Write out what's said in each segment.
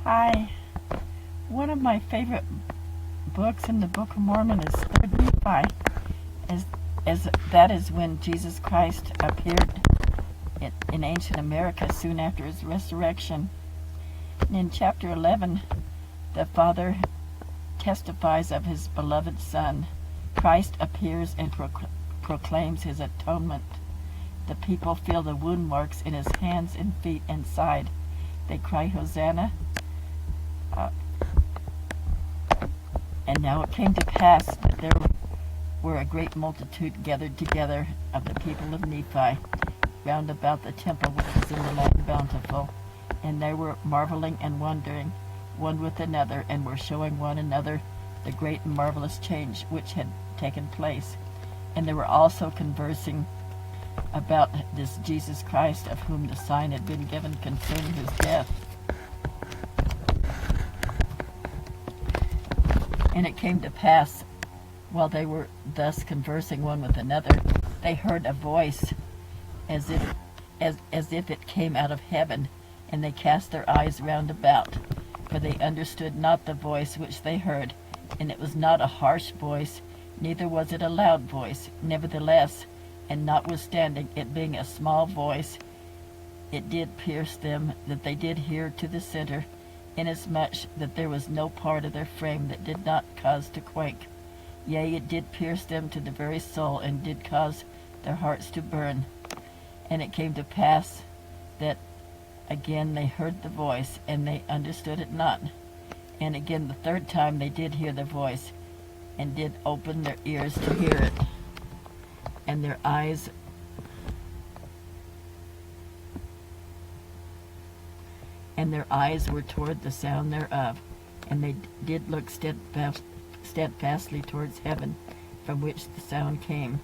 Hi. One of my favorite books in the Book of Mormon is Third Nephi, as that is when Jesus Christ appeared in ancient America soon after his resurrection. And in chapter 11, the Father testifies of his beloved Son. Christ appears and proclaims his atonement. The people feel the wound marks in his hands and feet and side. They cry, Hosanna. And now it came to pass that there were a great multitude gathered together of the people of Nephi round about the temple which was in the land bountiful. And they were marveling and wondering one with another, and were showing one another the great and marvelous change which had taken place. And they were also conversing about this Jesus Christ, of whom the sign had been given concerning his death. And it came to pass, while they were thus conversing one with another, they heard a voice as if it came out of heaven, and they cast their eyes round about, for they understood not the voice which they heard. And it was not a harsh voice, neither was it a loud voice. Nevertheless, and notwithstanding it being a small voice, it did pierce them that they did hear to the center, inasmuch that there was no part of their frame that did not cause to quake. Yea, it did pierce them to the very soul, and did cause their hearts to burn. And it came to pass that again they heard the voice, and they understood it not. And again the third time they did hear the voice, and did open their ears to hear it. And their eyes were toward the sound thereof, and they did look steadfastly towards heaven, from which the sound came.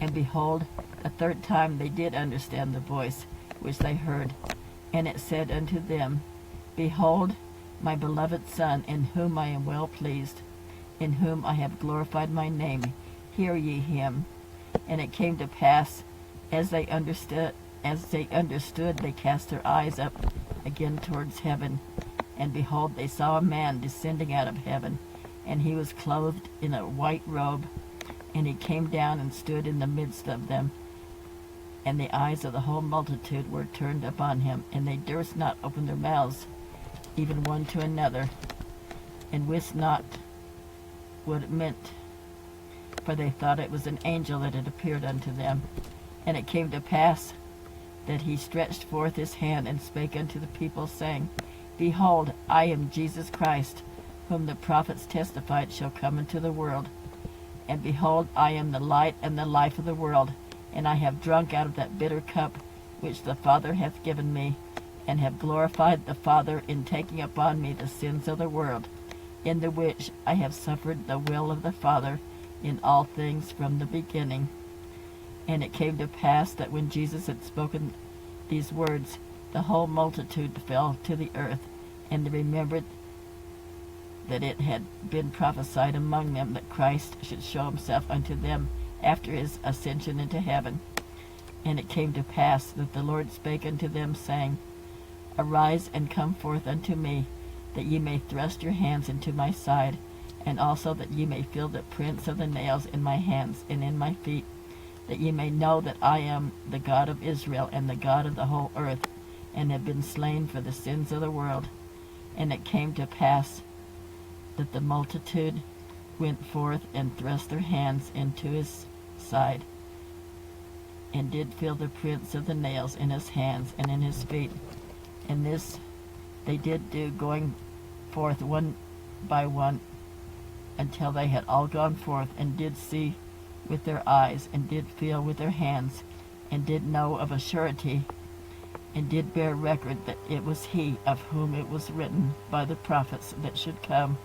And behold, a third time they did understand the voice which they heard. And it said unto them, Behold, my beloved Son, in whom I am well pleased, in whom I have glorified my name. Hear ye him. And it came to pass, as they understood, they cast their eyes up again towards heaven. And behold, they saw a man descending out of heaven, and he was clothed in a white robe. And he came down and stood in the midst of them. And the eyes of the whole multitude were turned upon him, and they durst not open their mouths, even one to another, and wist not what it meant, for they thought it was an angel that had appeared unto them. And it came to pass that he stretched forth his hand and spake unto the people, saying, Behold, I am Jesus Christ, whom the prophets testified shall come into the world. And behold, I am the light and the life of the world, and I have drunk out of that bitter cup which the Father hath given me, and have glorified the Father in taking upon me the sins of the world, in the which I have suffered the will of the Father in all things from the beginning. And it came to pass that when Jesus had spoken these words, the whole multitude fell to the earth, and they remembered that it had been prophesied among them that Christ should show himself unto them after his ascension into heaven. And it came to pass that the Lord spake unto them, saying, Arise and come forth unto me, that ye may thrust your hands into my side, and also that ye may feel the prints of the nails in my hands and in my feet, that ye may know that I am the God of Israel, and the God of the whole earth, and have been slain for the sins of the world. And it came to pass that the multitude went forth and thrust their hands into his side, and did feel the prints of the nails in his hands and in his feet. And this they did do, going forth one by one, until they had all gone forth, and did see with their eyes, and did feel with their hands, and did know of a surety, and did bear record that it was he of whom it was written by the prophets that should come.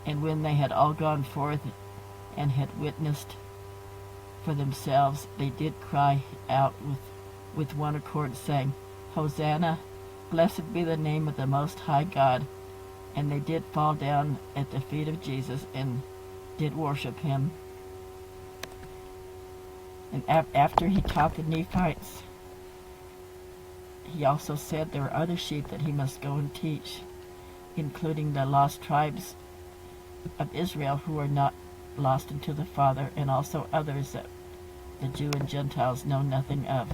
And when they had all gone forth and had witnessed for themselves, they did cry out with one accord, saying, Hosanna, blessed be the name of the Most High God. And they did fall down at the feet of Jesus, and did worship him. And after he taught the Nephites, he also said there were other sheep that he must go and teach. including the lost tribes of Israel who were not lost into the Father, and also others that the Jew and Gentiles know nothing of.